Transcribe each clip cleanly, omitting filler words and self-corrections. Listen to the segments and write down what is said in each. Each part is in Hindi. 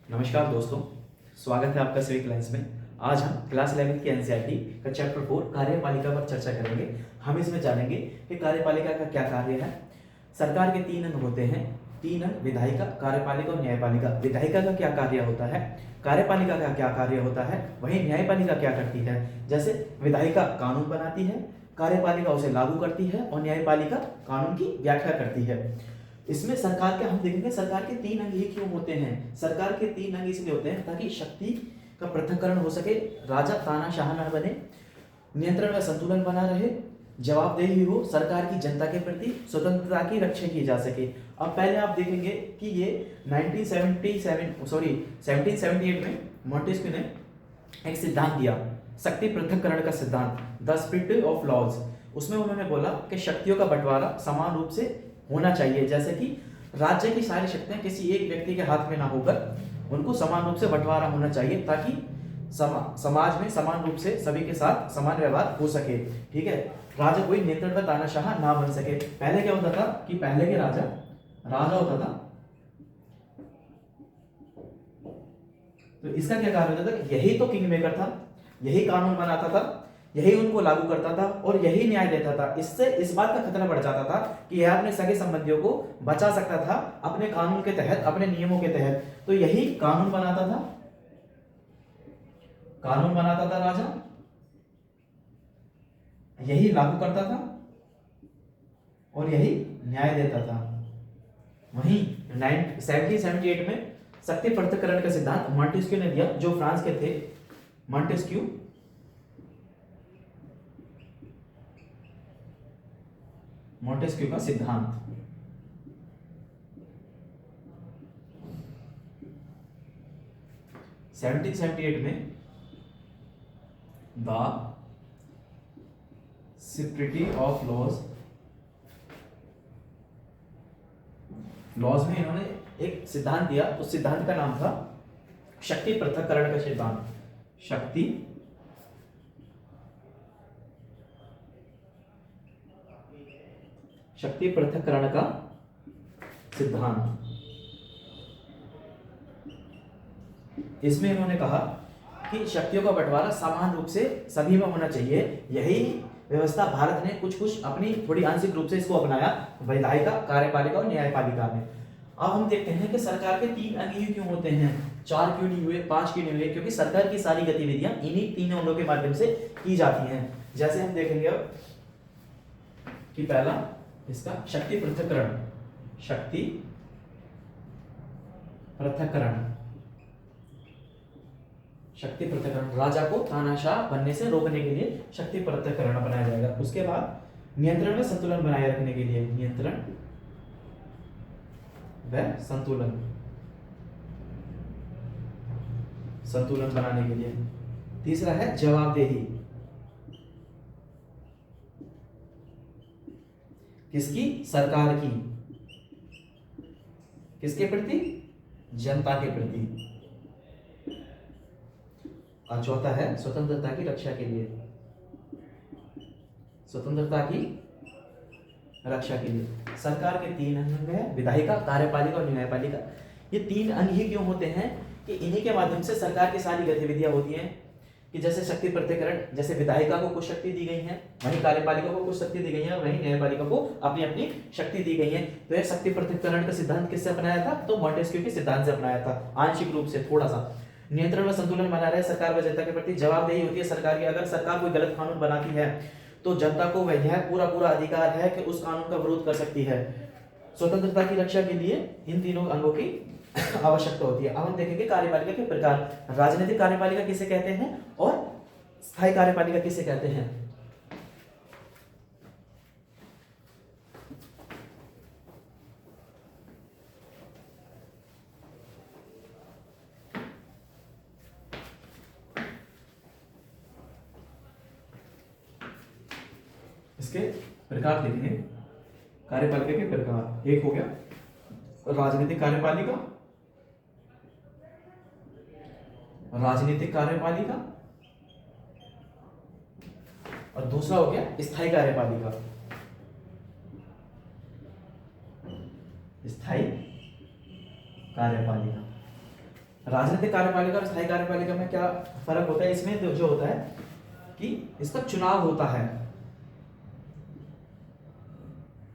नमस्कार दोस्तों, स्वागत है आपका सिविक लाइन्स में। आज हम क्लास 11 की एनसीईआरटी का चैप्टर 4 कार्यपालिका पर चर्चा करेंगे। हम इसमें जानेंगे कि कार्यपालिका का क्या कार्य है। सरकार के 3 अंग होते हैं, 3 अंग: विधायिका, कार्यपालिका और न्यायपालिका। विधायिका का क्या कार्य होता है, कार्यपालिका का क्या कार्य होता है, वहीं न्यायपालिका क्या करती है। जैसे विधायिका कानून बनाती है, कार्यपालिका उसे लागू करती है और न्यायपालिका कानून की व्याख्या करती है। इसमें सरकार के हम देखेंगे सरकार के 3 अंग ही क्यों होते हैं। सरकार के 3 अंग इसलिए होते हैं ताकि शक्ति का पृथक्करण हो सके, राजा तानाशाह न बने, नियंत्रण व संतुलन बना रहे, जवाबदेही हो सरकार की जनता के प्रति, स्वतंत्रता की रक्षा की जा सके। अब पहले आप देखेंगे कि ये 1778 में मॉन्टेस्क्यू ने एक सिद्धांत दिया, शक्ति पृथक्करण का सिद्धांत, द स्प्लिट ऑफ लॉज। उसमें उन्होंने बोला कि शक्तियों का बंटवारा समान रूप से होना चाहिए, जैसे कि राज्य की सारी शक्तियां किसी एक व्यक्ति के हाथ में ना होकर उनको समान रूप से बंटवारा होना चाहिए, ताकि समाज में समान रूप से सभी के साथ समान व्यवहार हो सके। ठीक है, राजा कोई नियंत्रण का तानाशाह ना बन सके। पहले क्या होता था कि पहले के राजा होता था, तो इसका क्या कार्य होता था, यही तो किंग मेकर था, यही कानून बनाता था, यही उनको लागू करता था और यही न्याय देता था। इससे इस बात का खतरा बढ़ जाता था कि यह अपने सगे संबंधियों को बचा सकता था अपने कानून के तहत, अपने नियमों के तहत। तो यही कानून बनाता था, राजा, यही लागू करता था और यही न्याय देता था। वहीं 1778 में शक्ति पृथक्करण का सिद्धांत मॉन्टेस्क्यू ने दिया, जो फ्रांस के थे। मॉन्टेस्क्यू का सिद्धांत। में द स्प्लिटिंग ऑफ लॉज में इन्होंने एक सिद्धांत दिया। उस सिद्धांत का नाम था शक्ति पृथक्करण का सिद्धांत। शक्ति पृथक्करण का सिद्धांत। इसमें इन्होंने कहा कि शक्तियों का बंटवारा समान रूप से सभी में होना चाहिए। यही व्यवस्था भारत ने कुछ अपनी थोड़ी आंशिक रूप से इसको अपनाया, विधायिका, कार्यपालिका और न्यायपालिका में। अब हम देखते हैं कि सरकार के 3 अंग ही क्यों होते हैं, 4 क्यों नहीं हुए, 5 क्यों नहीं हुए, क्योंकि सरकार की सारी गतिविधियां इन्हीं 3 अंगों के माध्यम से की जाती हैं। जैसे हम देखेंगे अब कि पहला इसका शक्ति पृथक्करण। शक्ति पृथक्करण, राजा को तानाशाह बनने से रोकने के लिए शक्ति पृथक्करण बनाया जाएगा। उसके बाद नियंत्रण में संतुलन बनाए रखने के लिए, नियंत्रण व संतुलन बनाने के लिए। तीसरा है जवाबदेही, किसकी, सरकार की, किसके प्रति, जनता के प्रति। और चौथा है स्वतंत्रता की रक्षा के लिए, सरकार के 3 अंग हैं, विधायिका, कार्यपालिका और न्यायपालिका। ये 3 अंग ही क्यों होते हैं कि इन्हीं के माध्यम से सरकार की सारी गतिविधियां होती हैं। कि जैसे शक्ति पृथक्करण, जैसे विधायिका को कुछ शक्ति दी गई है, वहीं कार्यपालिका को कुछ शक्ति दी गई है, वहीं न्यायपालिका को अपनी अपनी शक्ति दी गई है। तो यह शक्ति पृथक्करण का सिद्धांत किससे अपनाया था, तो मॉन्टेस्क्यू के सिद्धांत से अपनाया था, आंशिक रूप से थोड़ा सा। नियंत्रण व संतुलन बना रहे, सरकार व जनता के प्रति जवाबदेही होती है सरकार की। अगर सरकार कोई गलत कानून बनाती है तो जनता को वह पूरा अधिकार है कि उस कानून का विरोध कर सकती है। स्वतंत्रता की रक्षा के लिए इन तीनों अंगों की आवश्यकता होती है। अब हम देखेंगे कार्यपालिका के प्रकार। राजनीतिक कार्यपालिका किसे कहते हैं और स्थायी कार्यपालिका किसे कहते हैं। इसके प्रकार देखेंगे, कार्यपालिका के प्रकार। एक हो गया राजनीतिक कार्यपालिका, और दूसरा हो गया स्थायी कार्यपालिका। राजनीतिक कार्यपालिका और स्थायी कार्यपालिका में क्या फर्क होता है? इसमें जो होता है कि इसका चुनाव होता है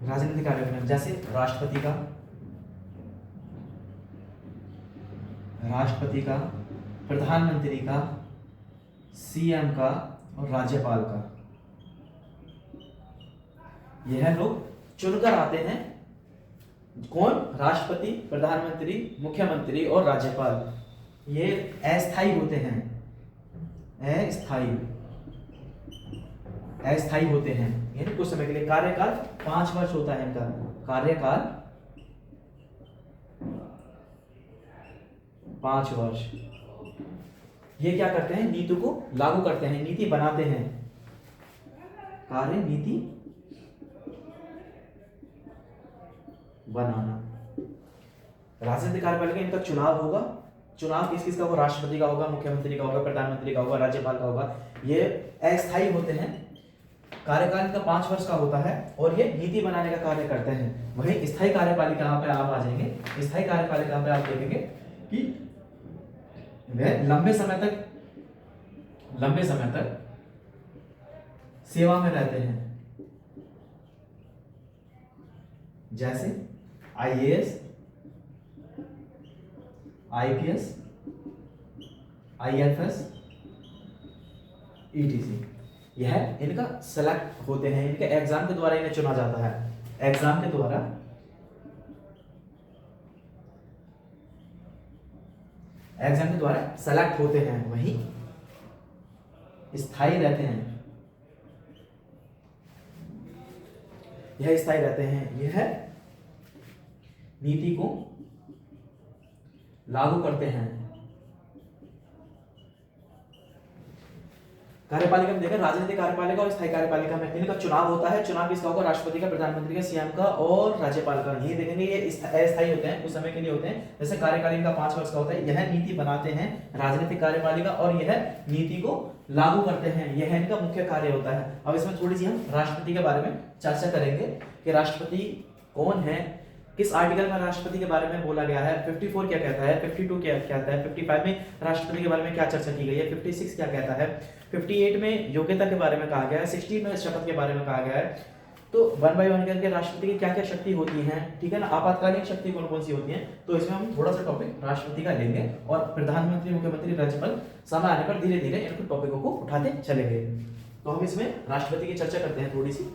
राजनीतिक कार्यपालिका में, जैसे राष्ट्रपति का, प्रधानमंत्री का, सीएम का और राज्यपाल का, यह लोग चुनकर आते हैं। कौन? राष्ट्रपति, प्रधानमंत्री, मुख्यमंत्री और राज्यपाल। ये अस्थायी होते हैं, अस्थायी होते हैं, यानी कुछ समय के लिए। कार्यकाल 5 वर्ष होता है इनका, कार्यकाल 5 वर्ष। ये क्या करते हैं? नीति को लागू करते हैं, नीति बनाते हैं, कार्य नीति बनाना। राजनीतिक कार्यपालिका, इनका चुनाव होगा। चुनाव किस किस का होगा? राष्ट्रपति का होगा, मुख्यमंत्री का होगा, प्रधानमंत्री का होगा, राज्यपाल का होगा। ये अस्थायी होते हैं, कार्यकाल का 5 वर्ष का होता है और ये नीति बनाने का कार्य करते हैं। वहीं स्थायी कार्यपालिका पे आप आ जाएंगे। स्थायी कार्यपालिका पे आप देखेंगे कि वह लंबे समय तक सेवा में रहते हैं, जैसे IAS, IPS, IFS, ETC। यह इनका सेलेक्ट होते हैं, इनके एग्जाम के द्वारा इन्हें चुना जाता है, एग्जाम के द्वारा सेलेक्ट होते हैं। वहीं स्थायी रहते हैं, यह स्थायी रहते हैं, यह नीति को लागू करते हैं। कार्यपालिका में देखा, राजनीतिक कार्यपालिका और स्थायी कार्यपालिका में इनका चुनाव होता है। चुनाव किसका होगा? राष्ट्रपति का, प्रधानमंत्री का, सीएम का और राज्यपाल का। ये देखेंगे ये अस्थायी होते हैं, कुछ समय के लिए होते हैं। जैसे कार्यकाल इनका 5 वर्ष का होता है। यह नीति बनाते हैं, राजनीतिक कार्यपालिका, और यह नीति को लागू करते हैं, यह इनका मुख्य कार्य होता है। अब इसमें थोड़ी सी हम राष्ट्रपति के बारे में चर्चा करेंगे कि राष्ट्रपति कौन है, किस आर्टिकल में राष्ट्रपति के बारे में बोला गया है, 54 क्या कहता है, 52 क्या कहता है, 55 में राष्ट्रपति के बारे में क्या चर्चा की गई है, 56 क्या कहता है, 58 में योग्यता के बारे में कहा गया है, 60 में शपथ के बारे में कहा गया है। तो 1 बाय 1 करके राष्ट्रपति की क्या क्या शक्ति होती हैं, ठीक है ना, आपातकालीन शक्ति कौन कौन सी होती हैं। तो इसमें हम थोड़ा सा टॉपिक राष्ट्रपति का लेंगे और प्रधानमंत्री, मुख्यमंत्री, राज्यपाल समय आने पर धीरे धीरे इनको टॉपिकों को उठाते चलेंगे। तो हम इसमें राष्ट्रपति की चर्चा करते हैं थोड़ी सी।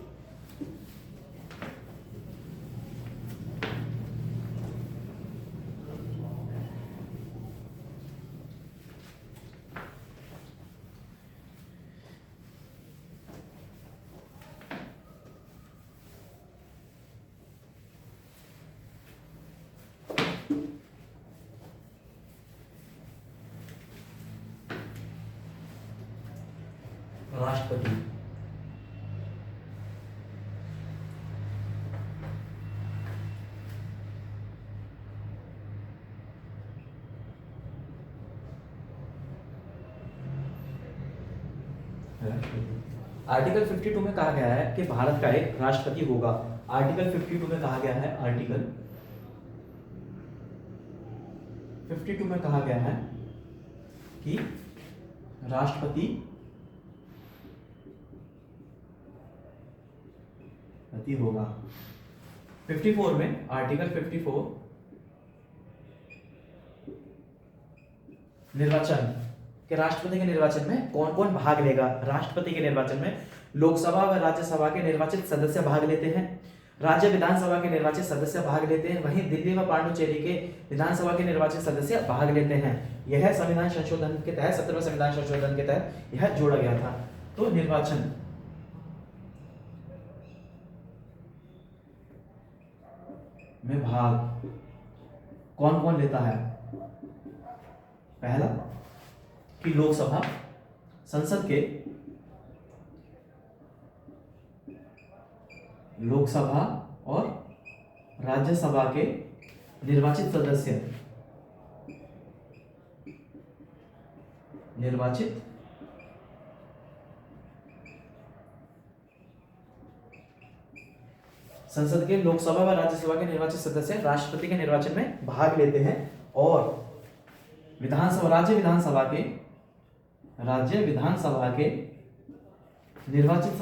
राष्ट्रपति आर्टिकल 52 में कहा गया है कि भारत का एक राष्ट्रपति होगा। आर्टिकल 52 में कहा गया है, आर्टिकल 52 में कहा गया है कि राष्ट्रपति होगा। 54 में, आर्टिकल 54 निर्वाचन कि राष्ट्रपति के निर्वाचन में कौन कौन भाग लेगा। राष्ट्रपति के निर्वाचन में लोकसभा व राज्यसभा के निर्वाचित सदस्य भाग लेते हैं, राज्य विधानसभा के निर्वाचित सदस्य भाग लेते हैं, वहीं दिल्ली व पांडुचेरी के विधानसभा के निर्वाचित सदस्य भाग लेते हैं। यह संविधान संशोधन के तहत, 17वें संविधान संशोधन के तहत यह जोड़ा गया था। तो निर्वाचन में भाग कौन कौन लेता है? पहला कि लोकसभा, संसद के लोकसभा और राज्यसभा के निर्वाचित सदस्य, संसद के लोकसभा व राज्यसभा के निर्वाचित सदस्य राष्ट्रपति के निर्वाचन में भाग लेते हैं। और राज्य विधानसभा के निर्वाचित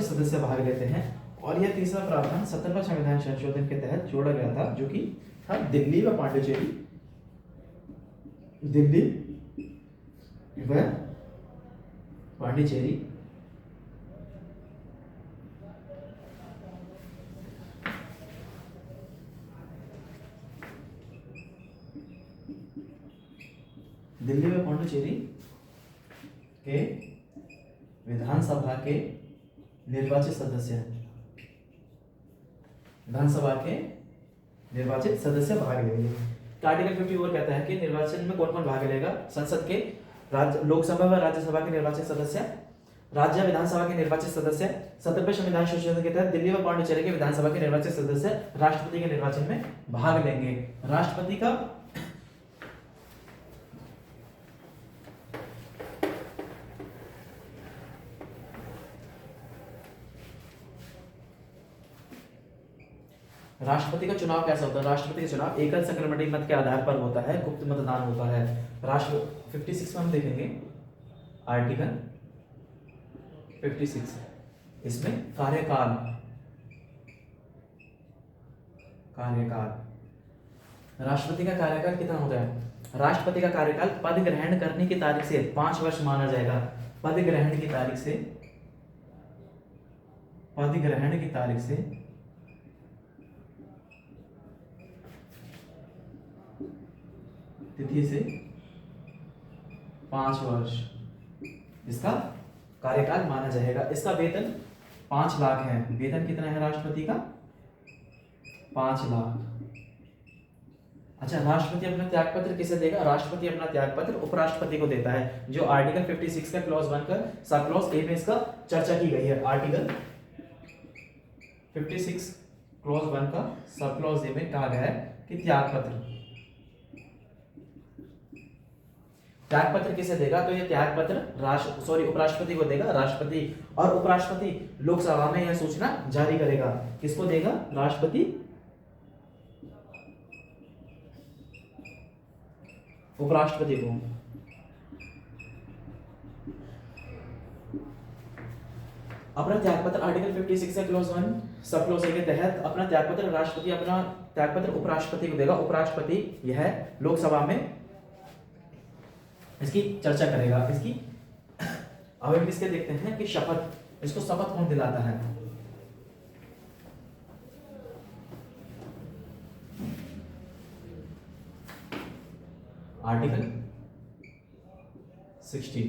सदस्य भाग लेते हैं। और यह तीसरा प्रावधान 70वां संविधान संशोधन के तहत जोड़ा गया था, जो कि था दिल्ली व पांडिचेरी दिल्ली व पांडिचेरी के विधानसभा के निर्वाचित सदस्य भाग लेंगे। आर्टिकल 54 कहता है कि निर्वाचन में कौन कौन भाग लेगा? संसद के लोकसभा व राज्यसभा के निर्वाचित सदस्य, राज्य विधानसभा के निर्वाचित सदस्य, 70वें संविधान संशोधन के तहत दिल्ली व पांडिचेरी के विधानसभा के निर्वाचित सदस्य राष्ट्रपति के निर्वाचन में भाग लेंगे। राष्ट्रपति का चुनाव कैसा होता है? राष्ट्रपति का चुनाव एकल संक्रमणिक मत के आधार पर होता है, गुप्त मतदान होता है। 56 में हम देखेंगे आर्टिकल 56, इसमें कार्यकाल राष्ट्रपति का कार्यकाल कितना होता है? राष्ट्रपति का कार्यकाल पद ग्रहण करने की तारीख से 5 वर्ष माना जाएगा। पद ग्रहण की तारीख से तिथि से 5 वर्ष इसका कार्यकाल माना जाएगा। इसका वेतन 5 लाख है। वेतन कितना है राष्ट्रपति का? 5 लाख। अच्छा, राष्ट्रपति अपना त्यागपत्र किसे देगा? राष्ट्रपति अपना त्यागपत्र उपराष्ट्रपति को देता है, जो आर्टिकल 56 का क्लॉज 1 का सब क्लॉज ए में इसका चर्चा की गई है। आर्टिकल 56 क्लॉज 1 का सब क्लॉज ए में कहा गया है कि त्यागपत्र किसे देगा? तो ये त्यागपत्र उपराष्ट्रपति को देगा। राष्ट्रपति और उपराष्ट्रपति लोकसभा में यह सूचना जारी करेगा। किसको देगा? राष्ट्रपति उपराष्ट्रपति को। अपना त्यागपत्र आर्टिकल 56 का क्लॉज 1 सब क्लॉज ए के तहत अपना त्यागपत्र उपराष्ट्रपति को देगा। उपराष्ट्रपति यह लोकसभा में इसकी चर्चा करेगा। अब हम इसके देखते हैं कि इसको शपथ कौन दिलाता है? आर्टिकल 60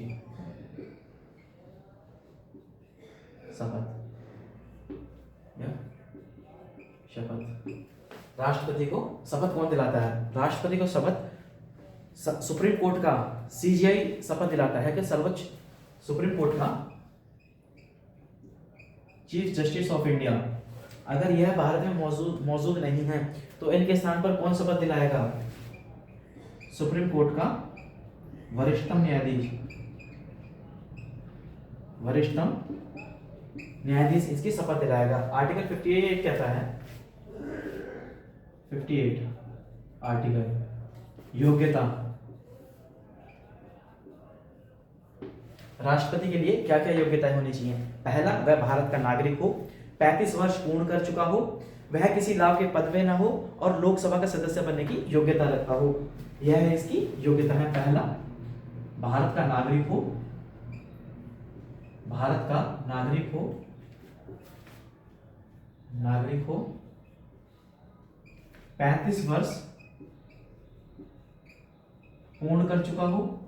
शपथ राष्ट्रपति को शपथ कौन दिलाता है? राष्ट्रपति को शपथ सुप्रीम कोर्ट का सीजीआई शपथ दिलाता है कि सर्वोच्च सुप्रीम कोर्ट का चीफ जस्टिस ऑफ इंडिया, अगर यह भारत में मौजूद नहीं है तो इनके स्थान पर कौन शपथ दिलाएगा? सुप्रीम कोर्ट का वरिष्ठतम न्यायाधीश इसकी शपथ दिलाएगा। आर्टिकल 58 कहता है, 58 आर्टिकल योग्यता। राष्ट्रपति के लिए क्या क्या योग्यताएं होनी चाहिए? पहला, वह भारत का नागरिक हो, 35 वर्ष पूर्ण कर चुका हो, वह किसी लाभ के पद में न हो और लोकसभा का सदस्य बनने की योग्यता रखता हो। यह है इसकी योग्यता है। पहला, भारत का नागरिक हो, 35 वर्ष पूर्ण कर चुका हो,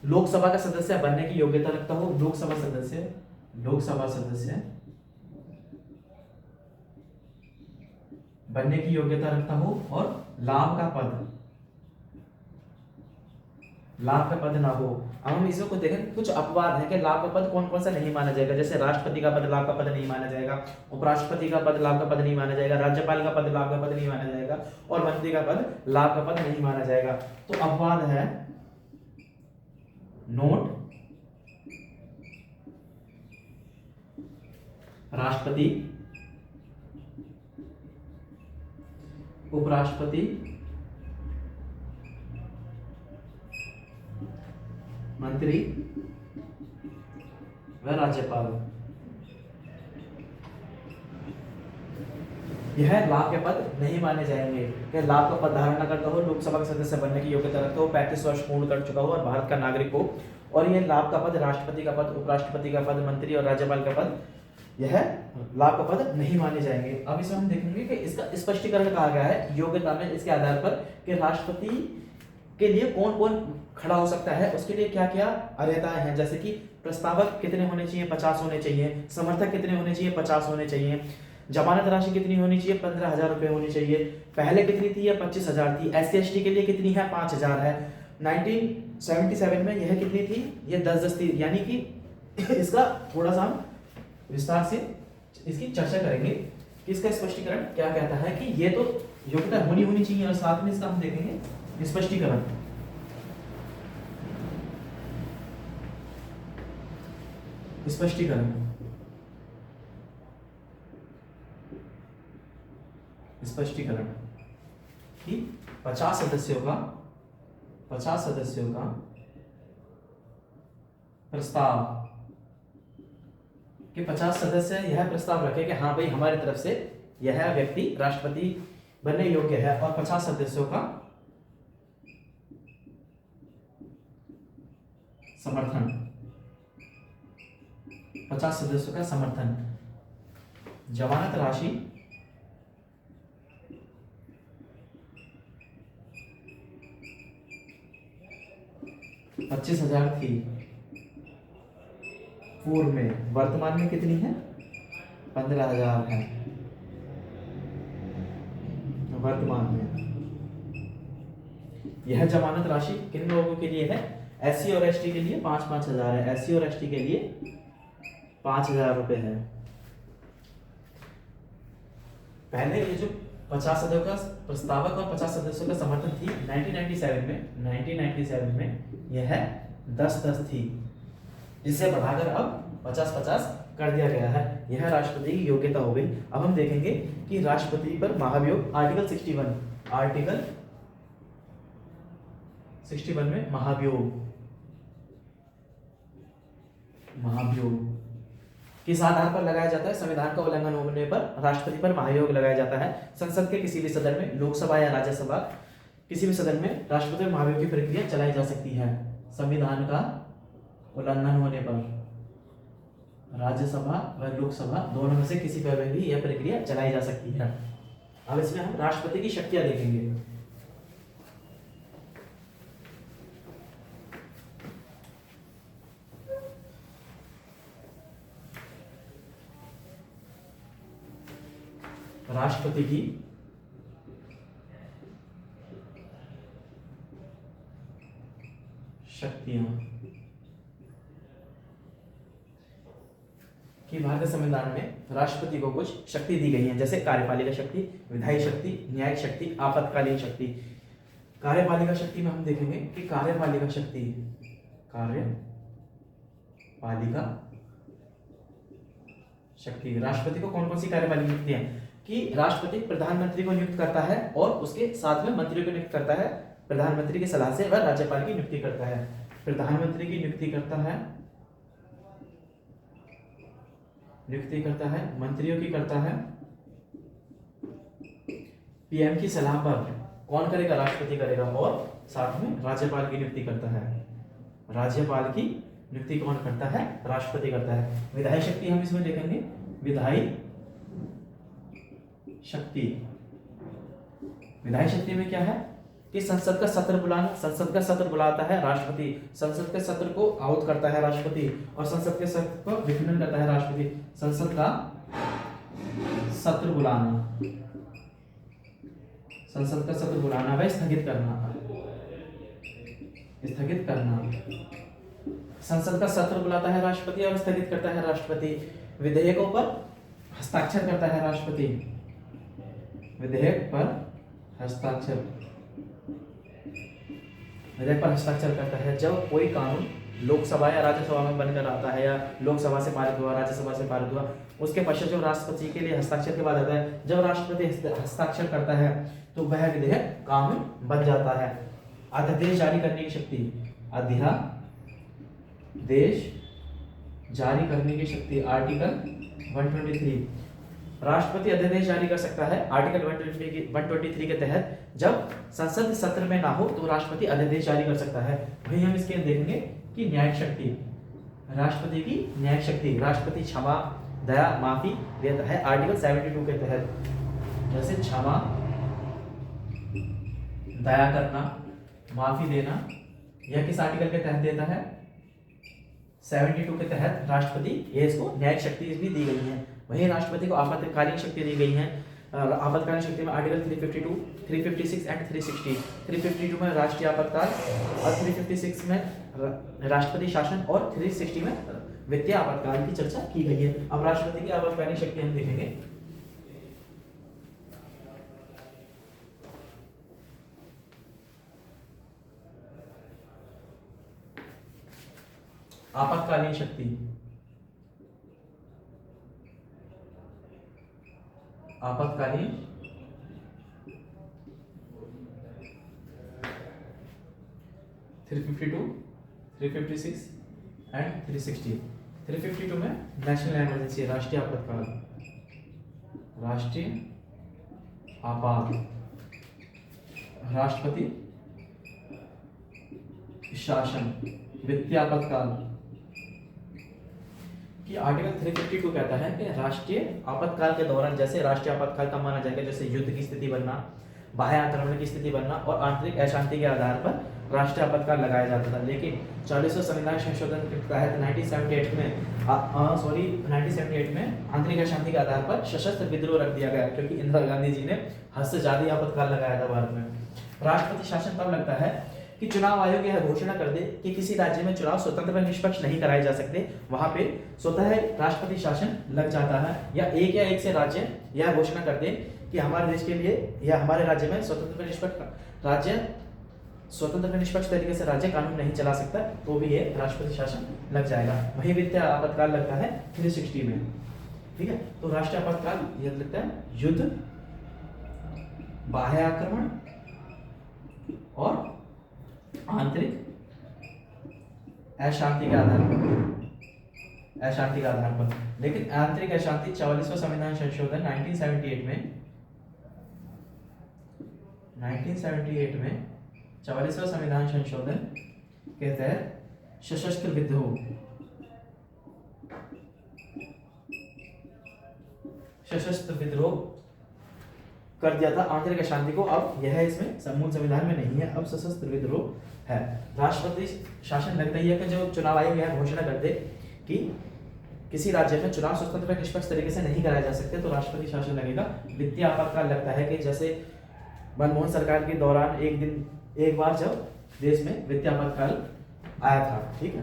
लोकसभा का सदस्य बनने की योग्यता रखता हो। लोकसभा सदस्य बनने की योग्यता रखता हो और लाभ का पद ना हो। अब हम इसमें कुछ देखें, कुछ अपवाद है कि लाभ का पद कौन कौन सा नहीं माना जाएगा। जैसे राष्ट्रपति का पद लाभ का पद नहीं माना जाएगा, उपराष्ट्रपति का पद लाभ का पद नहीं माना जाएगा, राज्यपाल का पद लाभ का पद नहीं माना जाएगा और मंत्री का पद लाभ का पद नहीं माना जाएगा। तो अपवाद है, नोट, राष्ट्रपति उपराष्ट्रपति, मंत्री व राज्यपाल। यह लाभ के पद नहीं माने जाएंगे। यह लाभ का पद धारण न करता हो, लोकसभा के सदस्य बनने की योग्यता रखता हो, 35 वर्ष पूर्ण कर चुका हो और भारत का नागरिक हो, और यह लाभ का पद राष्ट्रपति का पद, उपराष्ट्रपति का पद, मंत्री और राज्यपाल का पद, यह लाभ का पद नहीं माने जाएंगे। अब इसमें हम देखेंगे कि इसका स्पष्टीकरण कहा गया है योग्यता में, इसके आधार पर कि राष्ट्रपति के लिए कौन कौन खड़ा हो सकता है, उसके लिए क्या क्या अर्हताएं हैं। जैसे कि प्रस्तावक कितने होने चाहिए, 50 होने चाहिए। समर्थक कितने होने चाहिए, 50 होने चाहिए। जमानत राशि कितनी होनी चाहिए, 15,000 रुपए होनी चाहिए। पहले कितनी थी, यह 25,000 थी। SC/ST के लिए कितनी है, 5,000 है। 1977 में यह कितनी थी, यह 10 थी। यानी कि इसका थोड़ा सा हम विस्तार से इसकी चर्चा करेंगे कि इसका स्पष्टीकरण क्या कहता है कि ये तो योग्यता होनी चाहिए, और साथ में इसका हम देखेंगे स्पष्टीकरण। स्पष्टीकरण कि 50 सदस्यों का प्रस्ताव कि 50 सदस्य यह प्रस्ताव रखे कि हाँ भाई हमारी तरफ से यह व्यक्ति राष्ट्रपति बनने योग्य है, और 50 सदस्यों का समर्थन, 50 सदस्यों का समर्थन। जमानत राशि 25,000 थी पूर्व में, वर्तमान में कितनी है, 15,000 है वर्तमान में। यह जमानत राशि किन लोगों के लिए है, SC और ST के लिए 5,000 है। SC और ST के लिए 5,000 रुपए है। पहले ये जो 50 सदस्यों का प्रस्तावक और 50 सदस्यों का समर्थन थी, 1997 में यह 10-10 थी, जिसे बढ़ाकर अब 50-50 कर दिया गया है। यह राष्ट्रपति की योग्यता हो गई। अब हम देखेंगे कि राष्ट्रपति पर महाभियोग, आर्टिकल 61 में महाभियोग किस आधार पर लगाया जाता है, संविधान का उल्लंघन होने पर राष्ट्रपति पर महाभियोग लगाया जाता है। संसद के किसी भी सदन में, लोकसभा या राज्यसभा, किसी भी सदन में राष्ट्रपति पर महाभियोग की प्रक्रिया चलाई जा सकती है। संविधान का उल्लंघन होने पर राज्यसभा व लोकसभा दोनों में से किसी पर भी यह प्रक्रिया चलाई जा सकती है। अब इसमें हम राष्ट्रपति की शक्तियां देखेंगे। राष्ट्रपति की शक्तियां कि भारतीय संविधान में राष्ट्रपति को कुछ शक्ति दी गई है, जैसे कार्यपालिका शक्ति, विधायी शक्ति, न्यायिक शक्ति, आपातकालीन शक्ति। कार्यपालिका शक्ति में हम देखेंगे कि कार्यपालिका शक्ति राष्ट्रपति को कौन कौन सी कार्यपालिका शक्ति है कि राष्ट्रपति प्रधानमंत्री को नियुक्त करता है और उसके साथ में मंत्रियों को नियुक्त करता है। प्रधानमंत्री की सलाह से वह राज्यपाल की नियुक्ति करता है। प्रधानमंत्री की नियुक्ति करता है, मंत्रियों की करता है। PM की सलाह पर कौन करेगा, राष्ट्रपति करेगा, और साथ में राज्यपाल की नियुक्ति करता है। राज्यपाल की नियुक्ति कौन करता है, राष्ट्रपति करता है। विधायी शक्ति हम इसमें देखेंगे। विधायी शक्ति में क्या है कि संसद का सत्र बुलाता है राष्ट्रपति, संसद के सत्र को आहूत करता है राष्ट्रपति, और संसद के सत्र को विघटन करता है राष्ट्रपति। संसद का सत्र बुलाना व स्थगित करना। संसद का सत्र बुलाता है राष्ट्रपति और स्थगित करता है राष्ट्रपति। विधेयकों पर हस्ताक्षर करता है राष्ट्रपति। विधेयक पर हस्ताक्षर करता है जब कोई कानून लोकसभा या राज्यसभा में बनकर आता है, या लोकसभा से पारित हुआ, राज्यसभा से पारित हुआ, उसके पश्चात जो राष्ट्रपति के लिए हस्ताक्षर के बाद आता है, जब राष्ट्रपति हस्ताक्षर करता है तो वह विधेयक कानून बन जाता है। अध्यादेश जारी करने की शक्ति, अध्यादेश जारी करने की शक्ति आर्टिकल 123। राष्ट्रपति अध्यादेश जारी कर सकता है आर्टिकल 123 के तहत। जब संसद सत्र में ना हो तो राष्ट्रपति अध्यादेश जारी कर सकता है। वही हम इसके देखेंगे कि न्यायिक शक्ति, राष्ट्रपति की न्यायिक शक्ति, राष्ट्रपति क्षमा, दया, माफी देता है आर्टिकल 72 के तहत। जैसे क्षमा, दया करना, माफी देना, यह किस आर्टिकल के तहत देता है? 72 के तहत राष्ट्रपति, ये इसको न्यायिक शक्ति भी दी गई है। वहीं राष्ट्रपति को आपातकालीन शक्ति दी गई है। आपातकालीन शक्ति में आर्टिकल 352, 356 एंड 360। 352 में राष्ट्रीय आपातकाल और 356 में राष्ट्रपति शासन और 360 में वित्तीय आपातकाल की चर्चा की गई है। अब राष्ट्रपति की आपातकालीन शक्ति हम देखेंगे। आपातकालीन शक्ति, आपातकालीन 352, 356 एंड 360। 352 में नेशनल इमरजेंसी, राष्ट्रीय आपातकाल, राष्ट्रीय आपात, राष्ट्रपति शासन, वित्तीय आपातकाल कि आर्टिकल 352 कहता है कि राष्ट्रीय आपातकाल के दौरान, जैसे राष्ट्रीय आपातकाल का माना जाएगा जैसे युद्ध की स्थिति बनना, बाह्य आक्रमण की स्थिति बनना और आंतरिक अशांति के आधार पर राष्ट्रीय आपातकाल लगाया जाता था। लेकिन 40वें संविधान संशोधन के तहत 1978 में आंतरिक अशांति के आधार पर सशस्त्र विद्रोह रख दिया गया, क्योंकि इंदिरा गांधी जी ने हद से ज्यादा आपातकाल लगाया था भारत में। राष्ट्रपति शासन तब लगता है कि चुनाव आयोग यह घोषणा कर दे कि किसी राज्य में चुनाव स्वतंत्र व निष्पक्ष नहीं कराए जा सकते, वहां पे स्वतः राष्ट्रपति शासन लग जाता है। या एक से राज्य यह घोषणा कर दे कि हमारे देश के लिए या हमारे राज्य में स्वतंत्र व निष्पक्ष तरीके से राज्य कानून नहीं चला सकता, तो भी ये राष्ट्रपति शासन लग जाएगा। वही वित्तीय आपातकाल लगता है 360 में। ठीक है, तो राष्ट्रीय आपातकाल यह लगता है युद्ध, बाह्य आक्रमण और आंतरिक अशांति के आधार पर। लेकिन आंतरिक अशांति 44वां संविधान संशोधन 1978 में 44वां संविधान संशोधन के तहत सशस्त्र विद्रोह कर दिया था आंतरिक अशांति को। अब यह इसमें मूल संविधान में नहीं है, अब सशस्त्र विद्रोह है। राष्ट्रपति शासन लगता ही है कि जो चुनाव आयोग यह घोषणा कर दे कि किसी राज्य में चुनाव स्वतंत्र व निष्पक्ष तरीके से नहीं कराए जा सकते, तो राष्ट्रपति शासन लगेगा। वित्तीय आपातकाल लगता है कि जैसे मनमोहन सरकार के दौरान एक बार जब देश में वित्तीय आपातकाल आया था। ठीक है,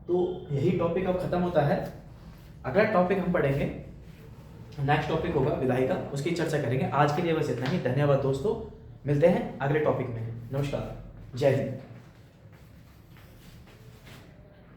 तो यही टॉपिक अब खत्म होता है। अगला टॉपिक हम पढ़ेंगे, नेक्स्ट टॉपिक होगा विधायिका, उसकी चर्चा करेंगे। आज के लिए बस इतना ही। धन्यवाद दोस्तों, मिलते हैं अगले टॉपिक में। नमस्कार, जय हिंद।